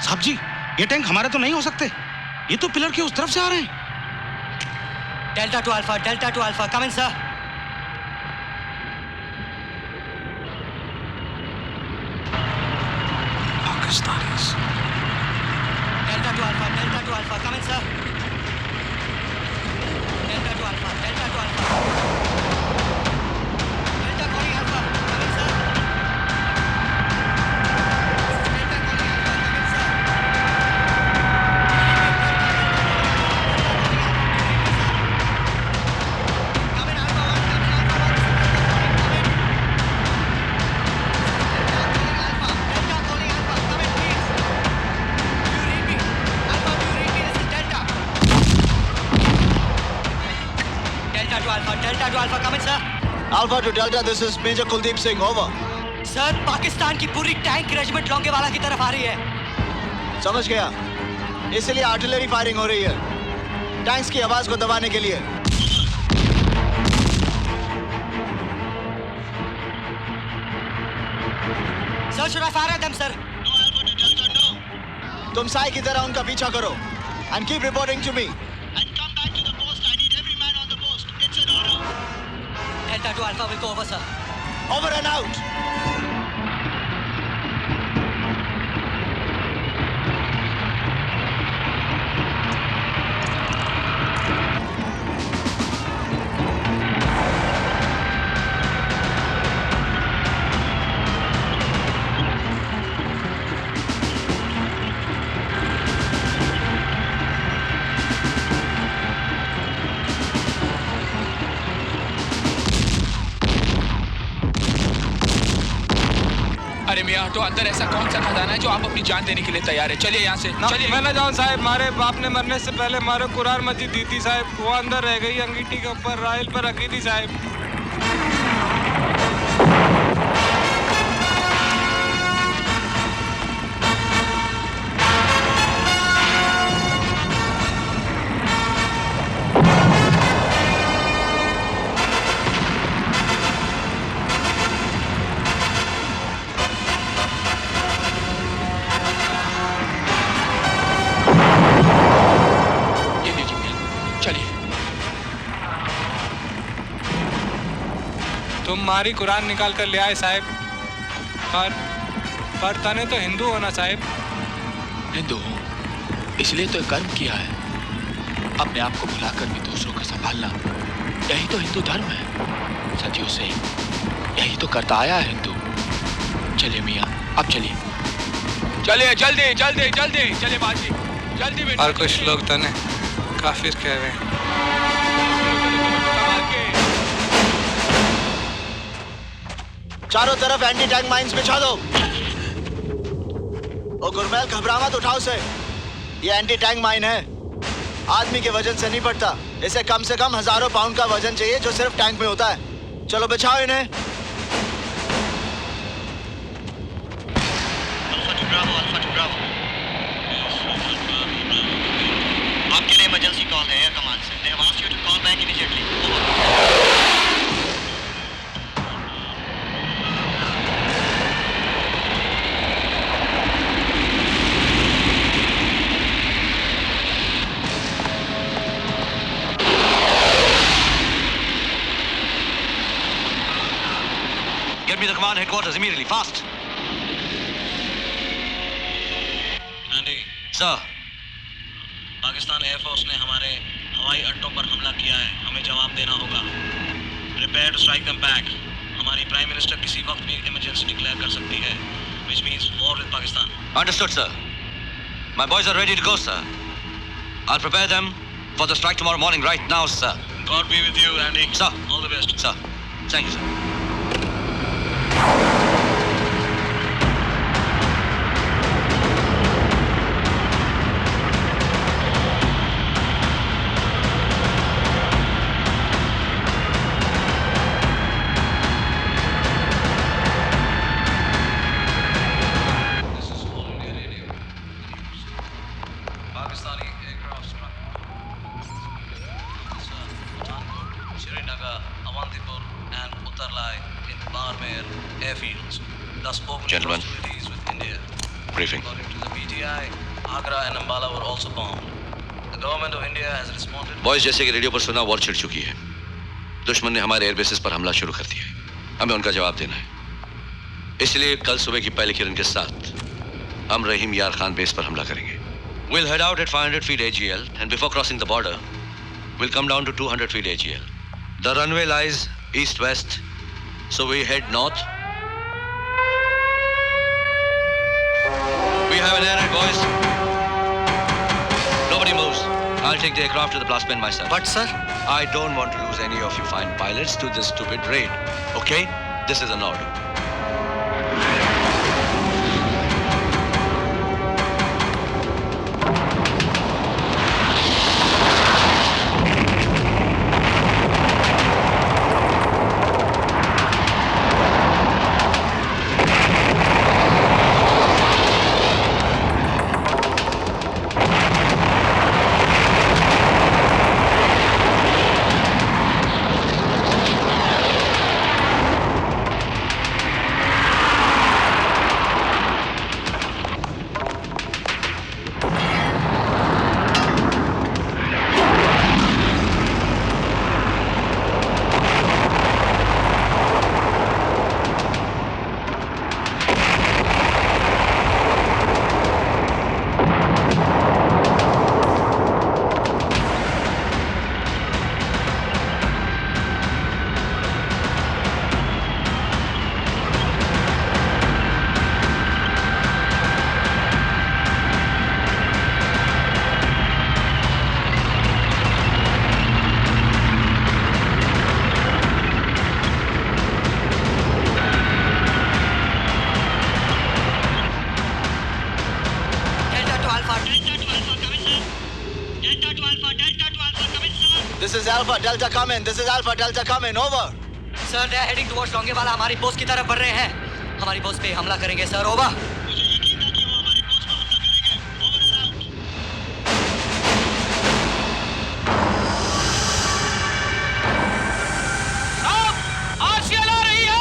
साहब जी, ये टैंक हमारे तो नहीं हो सकते। ये तो पिलर के उस तरफ से आ रहे हैं। Delta to Alpha, come in, sir. Pakistanis. Delta to Alpha, come in, sir. Delta to Alpha. Delta calling Alpha, come in, sir. Delta calling Alpha, come in, sir. Come in, Alpha 1, come in, Alpha 1. Delta calling Alpha, come in, please. Do you read me? Alpha, do you read me? This is Delta. Delta to Alpha, come in, sir. Alpha to Delta, this is Major Kuldeep Singh, over. Sir, Pakistan की पूरी tank regiment Longewala की तरफ आ रही है। समझ गया, इसलिए artillery firing हो रही है, टैंक्स की आवाज को दबाने के लिए। Sir, should I fire at them, sir? No, Alpha to Delta, no. तुम साई की तरह उनका पीछा करो and keep reporting to me. And come back to the post. I need every man on the post. It's an order. Delta to Alpha will go over, sir. Over and out. अरे मियां, तो अंदर ऐसा कौन सा खजाना है जो आप अपनी जान देने के लिए तैयार है? चलिए यहाँ से, चलिए। मैं ना जाऊँ साहब, मारे बाप ने मरने से पहले मारे कुरान मस्जिद दी थी साहब, वो अंदर रह गई, अंगीठी के ऊपर राइल पर रखी थी साहब। तुम मारी कुरान निकाल कर ले आए साहब, पर तने तो हिंदू होना साहब। हिंदू हूँ इसलिए तो कर्म किया है, अपने आप को भुलाकर भी दूसरों को संभालना, यही तो हिंदू धर्म है। सदियों से यही तो करता आया है हिंदू। चलिए मियाँ, अब चलिए, चलिए जल्दी जल्दी जल्दी, चलिए बाजी जल्दी बेटा। और कुछ लोग तने काफिर कह रहे हैं। चारों तरफ एंटी टैंक माइंस बिछा दो। ओ गुरमैल, घबरा मत, उठाओ से। ये एंटी टैंक माइन है, आदमी के वजन से नहीं पड़ता। इसे कम से कम हजारों पाउंड का वजन चाहिए जो सिर्फ टैंक में होता है। चलो बिछाओ इन्हें। आपके लिए इमरजेंसी कॉल है एयर कमांड से। They have asked you to call back immediately. Over. Get me the command headquarters immediately, fast. Andy. Sir. Pakistan air force ने हमारे हवाई अड्डों पर हमला किया है, हमें जवाब देना होगा। Prepare to strike them back. हमारी प्राइम मिनिस्टर किसी वक्त भी इमरजेंसी डिक्लेयर कर सकती है, which means war with Pakistan. Understood, sir. My boys are ready to go, sir. I'll prepare them for the strike tomorrow morning right now, sir. God be with you, Andy. Sir. All the best. Sir. Thank you, sir. Gentlemen, briefing. the PTI, Agra and Ambala were also bombed. The government of India has responded. Boys, जैसे कि radio पर सुना, war छिड़ चुकी है। दुश्मन ने हमारे एयरबेसेस पर हमला शुरू कर दिया है। हमें उनका जवाब देना है। इसलिए कल सुबह की पहली किरण के साथ हम रहीम यार खान बेस पर हमला करेंगे। We'll head out at 500 feet AGL and before crossing the border, we'll come down to 200 feet AGL. The runway lies east-west, so we head north. We have an air raid, boys. Nobody moves. I'll take the aircraft to the blast pen myself. But sir, I don't want to lose any of you fine pilots to this stupid raid. Okay? This is an order. this is Alpha Delta coming. This is Alpha Delta coming. Over. Sir, they are heading towards Longewala. हमारी post की तरफ बढ़ रहे हैं. हमारी post पे हमला करेंगे सर. ओवर. मुझे यकीन था कि वो हमारी पोस्ट पर हमला करेंगे. Over and out. आरसीएल आ रही है.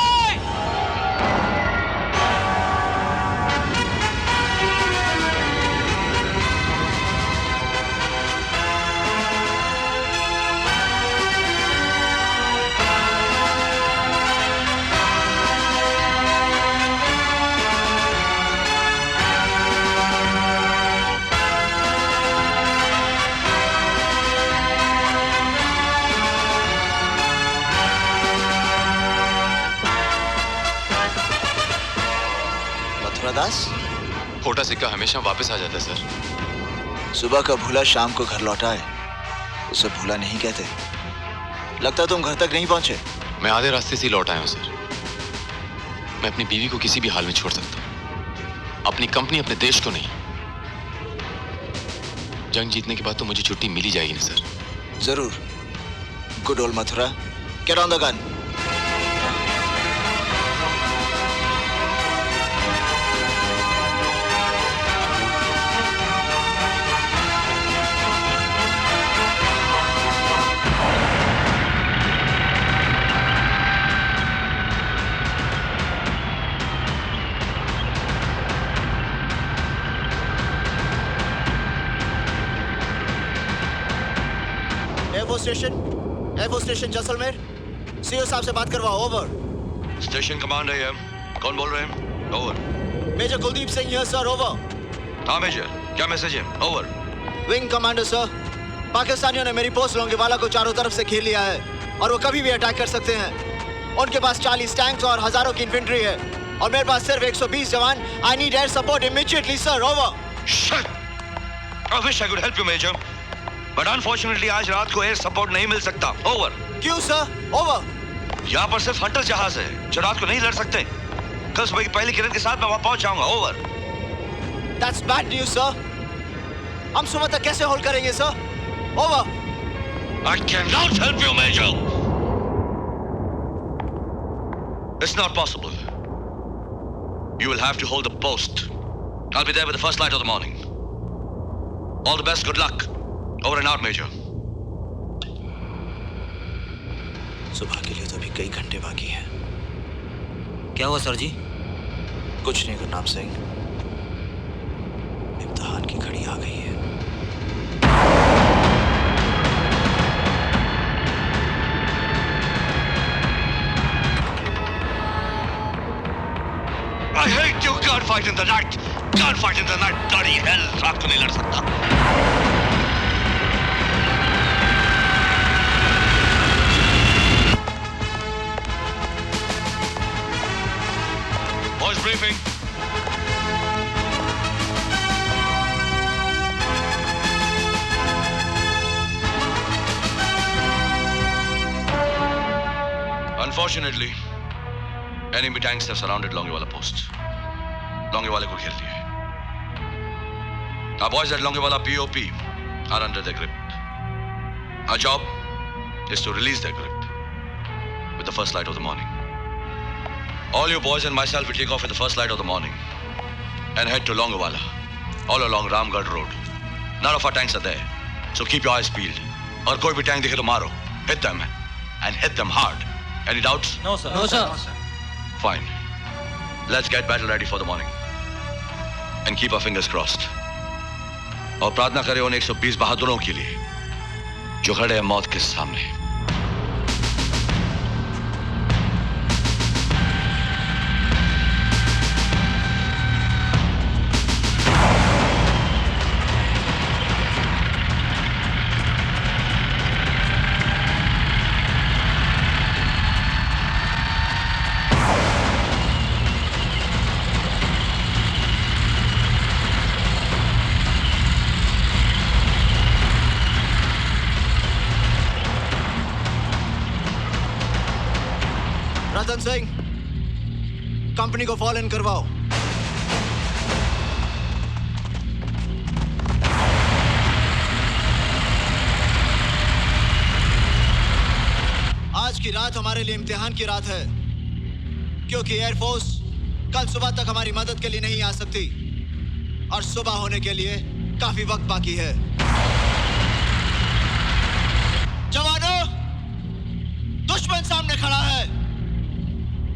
मथुरा दास, खोटा सिक्का हमेशा वापस आ जाता है सर। सुबह का भूला शाम को घर लौटा है, उसे भूला नहीं कहते। लगता तुम घर तक नहीं पहुंचे। मैं आधे रास्ते से ही लौट आया हूं सर। मैं अपनी बीवी को किसी भी हाल में छोड़ सकता हूं, अपनी कंपनी, अपने देश को नहीं। जंग जीतने के बाद तो मुझे छुट्टी मिल ही जाएगी ना सर। जरूर। Good old Mathura, get on the gun. Air force station Jaisalmer, CO साहब से बात करवाओ। ओवर। स्टेशन कमांडर है। कौन बोल रहे हैं? Over. Major Kuldeep Singh here sir. Over. हाँ मेजर, क्या मैसेज है? ओवर। विंग कमांडर सर, पाकिस्तानियों ने मेरी पोस्ट लोंगेवाला को चारों तरफ से घेर लिया है और वो कभी भी अटैक कर सकते हैं। उनके पास 40 टैंक्स और हजारों की इन्फेंट्री है और मेरे पास सिर्फ 120 जवान। I need air support immediately sir. Over. Shit! I wish I could help you, Major. But unfortunately आज रात को एयर सपोर्ट नहीं मिल सकता। ओवर। क्यों सर? ओवर। यहाँ पर सिर्फ हंटर जहाज है जो रात को नहीं लड़ सकते। कल सुबह की पहली किरण के साथ मैं वहां पहुंच जाऊंगा। Over. That's bad news sir. हम सुबह तक कैसे होल्ड करेंगे sir? Over. I cannot help you, Major. It's not possible. You will have to hold the post. I'll be there with the first light of the morning. All the best. Good luck. Over and out, Major. सुबह के लिए तो अभी कई घंटे बाकी हैं। क्या हुआ सर जी? कुछ नहीं Gurnam Singh. fight in the night. Can't fight in the night. Bloody hell, रात को नहीं लड़ सकता. Boys briefing. Unfortunately, enemy tanks have surrounded Longewala post. Longewala को घेर लिया है. Our boys at Longewala POP are under their grip. Our job is to release their grip with the first light of the morning. All you boys and myself will take off with the first light of the morning and head to Longewala, all along Ramgarh Road. None of our tanks are there, so keep your eyes peeled. और कोई भी tank दिखे तो मारो. Hit them and hit them hard. Any doubts? No, sir. No, sir. Fine. Let's get battle ready for the morning. And keep our fingers crossed. और प्रार्थना करें उन 120 बहादुरों के लिए जो खड़े हैं मौत के सामने. रतन सिंह, कंपनी को फॉलो इन करवाओ. आज की रात हमारे लिए इम्तिहान की रात है, क्योंकि एयरफोर्स कल सुबह तक हमारी मदद के लिए नहीं आ सकती और सुबह होने के लिए काफी वक्त बाकी है. जवानों, दुश्मन सामने खड़ा है.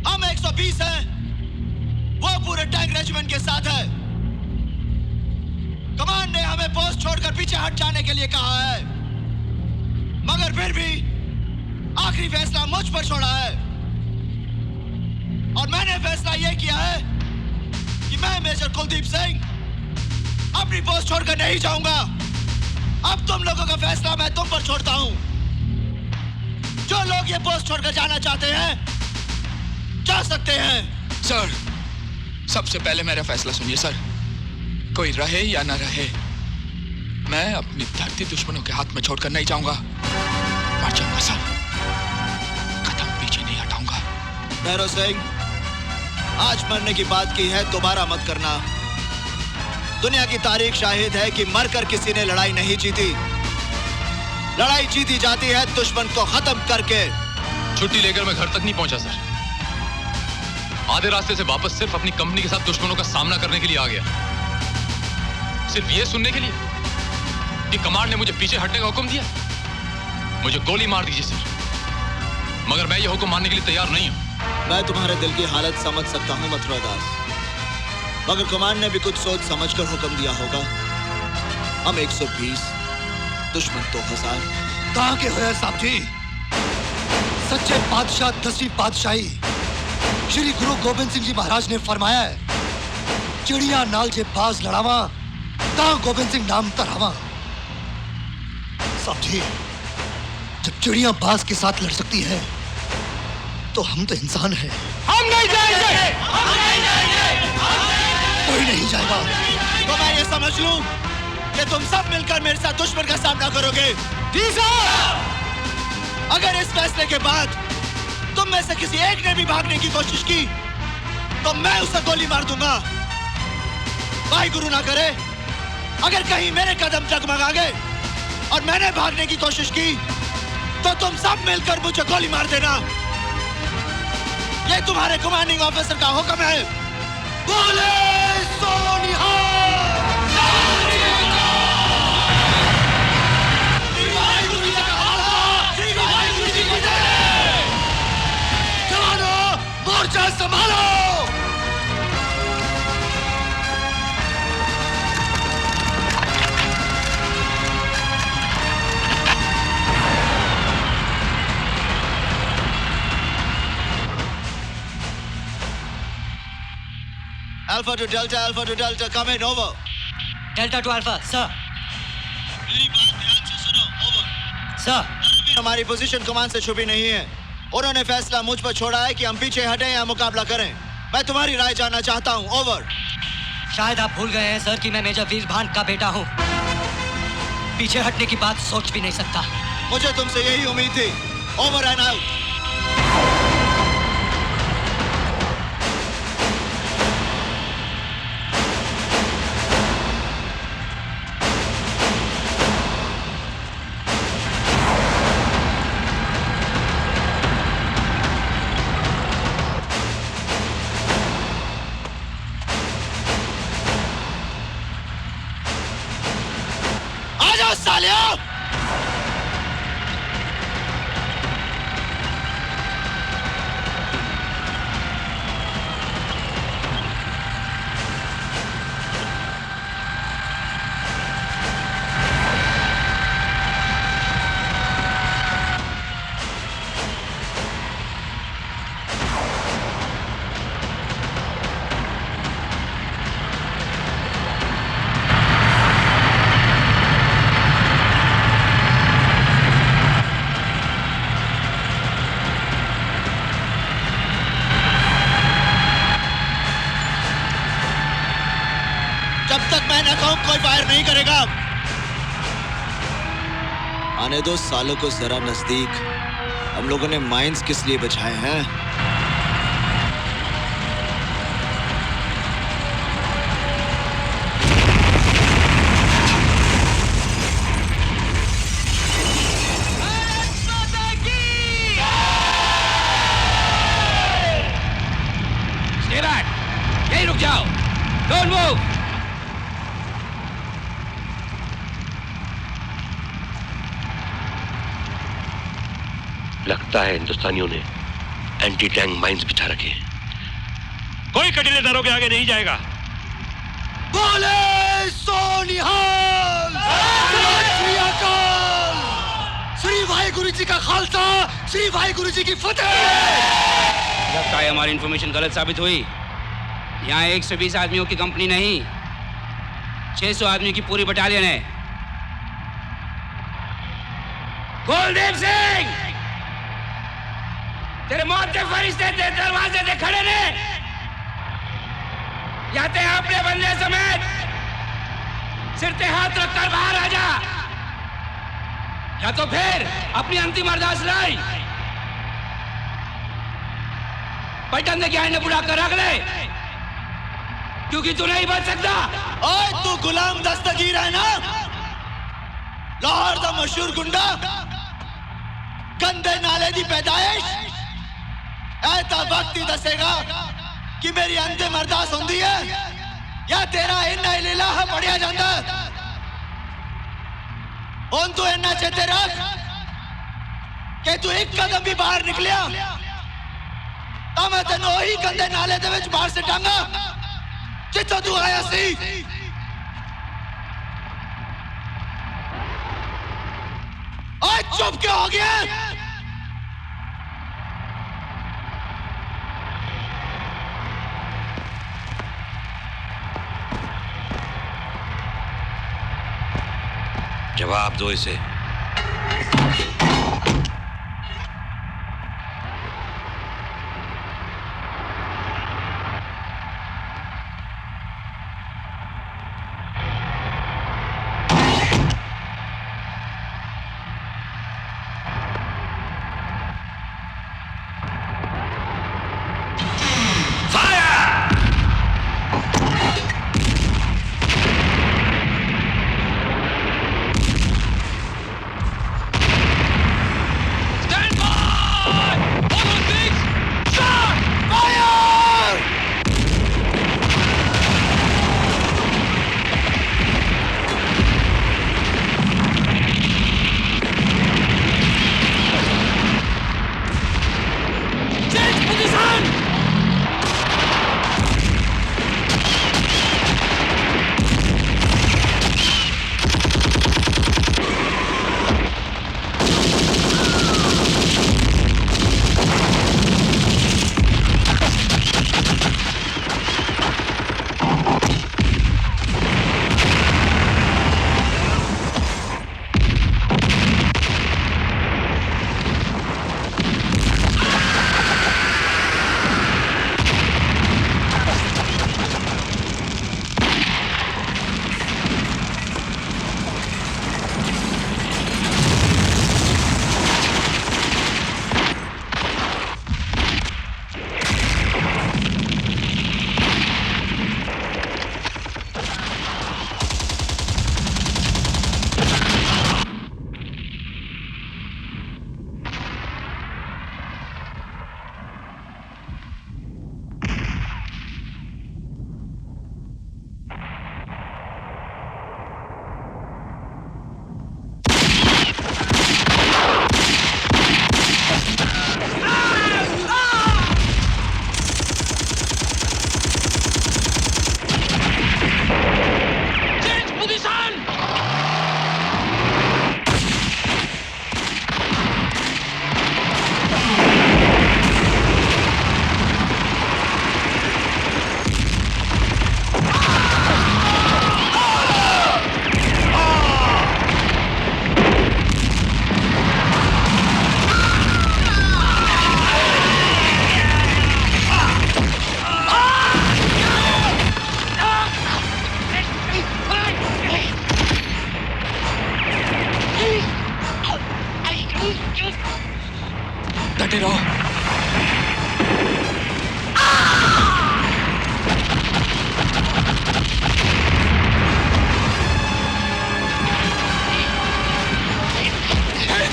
हम 120 हैं, वो पूरे टैंक रेजिमेंट के साथ है. कमान ने हमें पोस्ट छोड़कर पीछे हट जाने के लिए कहा है, मगर फिर भी आखिरी फैसला मुझ पर छोड़ा है. और मैंने फैसला यह किया है कि मैं मेजर कुलदीप सिंह अपनी पोस्ट छोड़कर नहीं जाऊंगा. अब तुम लोगों का फैसला मैं तुम पर छोड़ता हूं. जो लोग ये पोस्ट छोड़कर जाना चाहते हैं जा सकते हैं. सर, सबसे पहले मेरा फैसला सुनिए सर. कोई रहे या ना रहे, मैं अपनी धरती दुश्मनों के हाथ में छोड़कर नहीं जाऊंगा. मर जाऊंगा सर, कदम पीछे नहीं हटाऊंगा. भैरव सिंह, आज मरने की बात की है, दोबारा मत करना. दुनिया की तारीख शाहिद है कि मरकर किसी ने लड़ाई नहीं जीती. लड़ाई जीती जाती है दुश्मन को खत्म करके. छुट्टी लेकर मैं घर तक नहीं पहुंचा सर. आधे रास्ते से वापस सिर्फ अपनी कंपनी के साथ दुश्मनों का सामना करने के लिए आ गया. सिर्फ ये सुनने के लिए कि कमांड ने मुझे पीछे हटने का हुक्म दिया. मुझे गोली मार दीजिए सर, मगर मैं ये हुक्म मानने के लिए तैयार नहीं हूं. मैं तुम्हारे दिल की हालत समझ सकता हूं मथुरा दास, मगर कमांड ने भी कुछ सोच समझकर हुक्म दिया होगा. हम 120, दुश्मन 2000. कहां के हुए साहब जी? सच्चे बादशाह 10वीं बादशाही श्री गुरु गोबिंद सिंह जी महाराज ने फरमाया है, चिड़िया नाल जे बाज लड़ावा ता गोबिंद सिंह नाम तरावा. साहब जी, जब चिड़िया बाज के साथ लड़ सकती है तो हम तो इंसान हैं. हम नहीं जाएंगे. हम नहीं जाएंगे. कोई नहीं जाएगा. तो मैं ये समझ लूं कि तुम सब मिलकर मेरे साथ दुश्मन का सामना करोगे. जी साहब. अगर इस फैसले के बाद तुम में से किसी एक ने भी भागने की कोशिश की तो मैं उसे गोली मार दूंगा. भाई गुरु ना करे, अगर कहीं मेरे कदम डगमगा गए और मैंने भागने की कोशिश की तो तुम सब मिलकर मुझे गोली मार देना. ये तुम्हारे कमांडिंग ऑफिसर का हुक्म है. बोले सोनिहाल. मोर्चा संभालो. Alpha to Delta, come in, over. Delta to Alpha, sir. मेरी बात ध्यान से सुनो, over. Sir. हमारी पोजीशन कमान से छुपी नहीं है। उन्होंने फैसला मुझ पर छोड़ा है कि हम पीछे हटें या मुकाबला करें। मैं तुम्हारी राय जानना चाहता हूँ, ओवर। शायद आप भूल गए हैं सर कि मैं मेजर वीर भान का बेटा हूँ। पीछे हटने की बात सोच भी नहीं सकता। मुझे तुमसे यही उम्मीद थी, ओवर एंड आउट। कोई फायर नहीं करेगा। आने दो सालों को जरा नजदीक। हम लोगों ने माइंस किस लिए बचाए हैं? Stay back. यहीं रुक जाओ। Don't move. लगता है हिंदुस्तानियों ने एंटी टैंक माइंस बिछा रखे हैं। कोई कटीले दरों के आगे नहीं जाएगा। बोले सोनिहाल, श्री अकाल, श्री वाहेगुरु जी का खालसा, श्री वाहेगुरु जी की फतेह। लगता है हमारी इंफॉर्मेशन गलत साबित हुई। यहाँ 120 आदमियों की कंपनी नहीं, 600 आदमी की पूरी बटालियन है। कुलदीप सिंह, तेरे मौत के फरिश्ते तेरे दरवाजे पे खड़े ने। या ते अपने बंदे समेत सिर पे हाथ रखकर बाहर आ जा, या तो फिर अपनी अंतिम अरदास लाई पलटन के ज्ञान ने बुला कर रख ले, क्योंकि तू नहीं बच सकता। ओए तू गुलाम दस्तगीर है ना, लाहौर दा मशहूर गुंडा, गंदे नाले दी पैदाइश। ऐता वक्त ही दसेगा कि मेरी अंतिम अरदास होंदी है या तेरा इन्ना इलाहा पढ़िया जांदा। हुण तू इन्ना चेते रख कि तू एक कदम भी बाहर निकलिया तो मैं तेन वही गंदे नाले दे विच बाहर से टांगा जिथों तू आया सी। ओए चुप क्यों हो गया? जवाब दो इसे। करते रहो।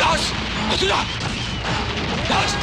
दास, मथुरा, दास,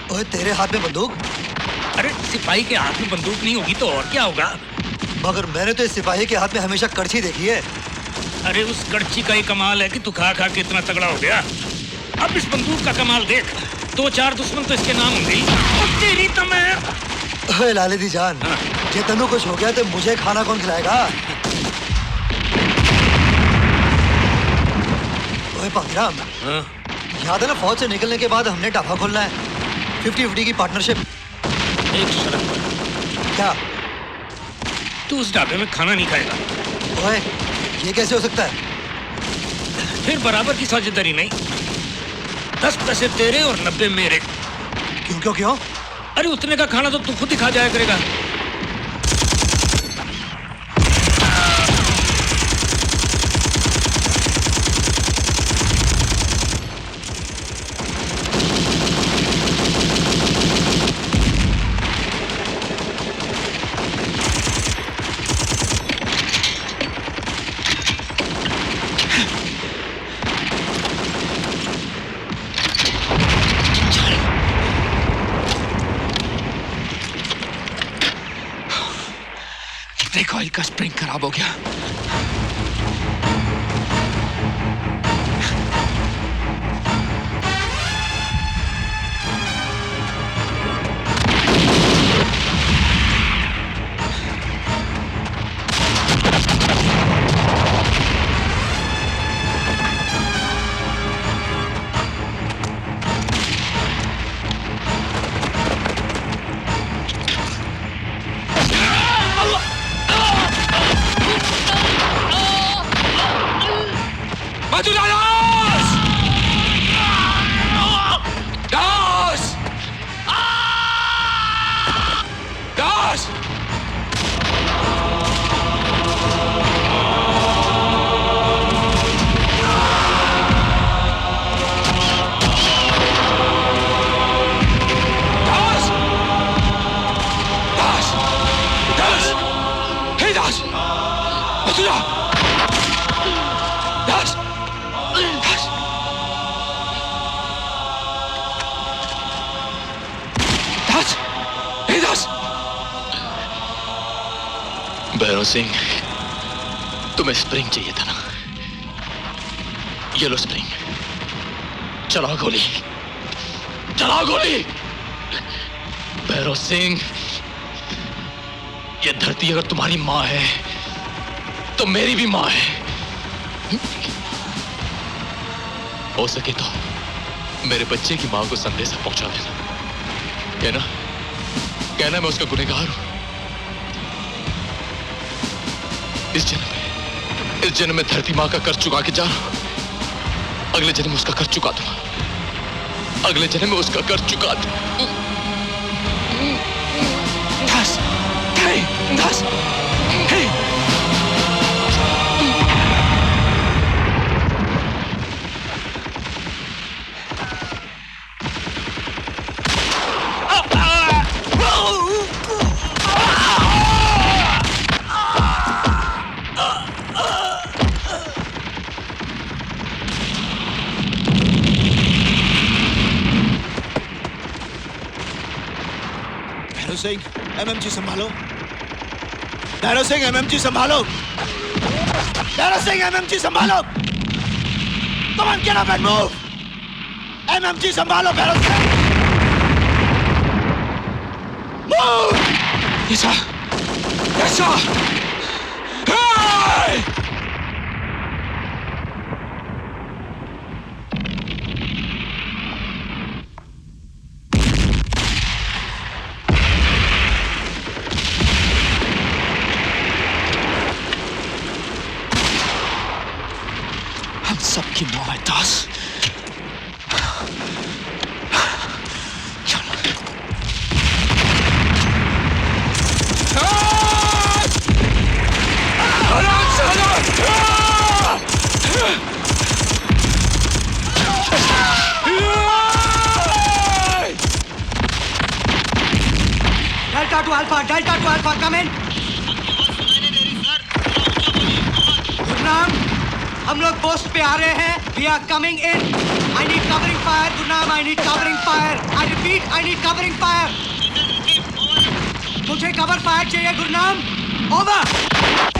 ओए तेरे हाथ में बंदूक? अरे सिपाही के हाथ में बंदूक नहीं होगी तो और क्या होगा? मगर मैंने तो इस सिपाही के हाथ में हमेशा कड़छी देखी है। अरे उस कड़छी का ही कमाल है कि तू खा खा के इतना तगड़ा हो गया। अब इस बंदूक का कमाल देख, 2-4 दुश्मन तो इसके नाम होंगे और तेरी तो मैं। ओए लाले दी जान, ये तनु कुछ हो गया तो मुझे खाना कौन खिलाएगा? ओए पागराम, याद है ना फौज से निकलने के बाद हमने ढाबा खोलना है, 50-50 की पार्टनरशिप। एक शर्त पर। क्या? तू उस ढाबे में खाना नहीं खाएगा। ओए ये कैसे हो सकता है? फिर बराबर की साझेदारी नहीं, 10 पैसे तेरे और 90 मेरे। क्यों क्यों क्यों? अरे उतने का खाना तो तू खुद ही खा जाया करेगा। ऑयल का स्प्रिंग खराब हो गया। भैरव सिंह, तुम्हें स्प्रिंग चाहिए था ना? ये लो स्प्रिंग। चलाओ गोली, चलाओ गोली। भैरव सिंह, ये धरती अगर तुम्हारी माँ है तो मेरी भी माँ है। हो सके तो मेरे बच्चे की माँ को संदेशा पहुंचा देना। कहना मैं उसका गुनहगार हूं। इस जन्म में धरती माँ का कर्ज चुका के जा रहा हूं। अगले जन्म में उसका कर्ज चुका दूंगा। अगले जन्म में उसका कर्ज चुका दूंगा। सिंह, एमएमजी संभालो। भैरव सिंह, एमएमजी संभालो। भैरव सिंह, एमएमजी संभालो। Come on, get up and move. MMG संभालो Bhairav Singh. Move. Yes sir. Yes sir. Hey! सबकी मौत है दास। Delta to Alpha, come in. Gurnam, हम लोग पोस्ट पे आ रहे हैं। We are coming in. I need covering fire, Gurnam. I need covering fire. I repeat, I need covering fire. मुझे कवर फायर चाहिए गुरनाम. Over.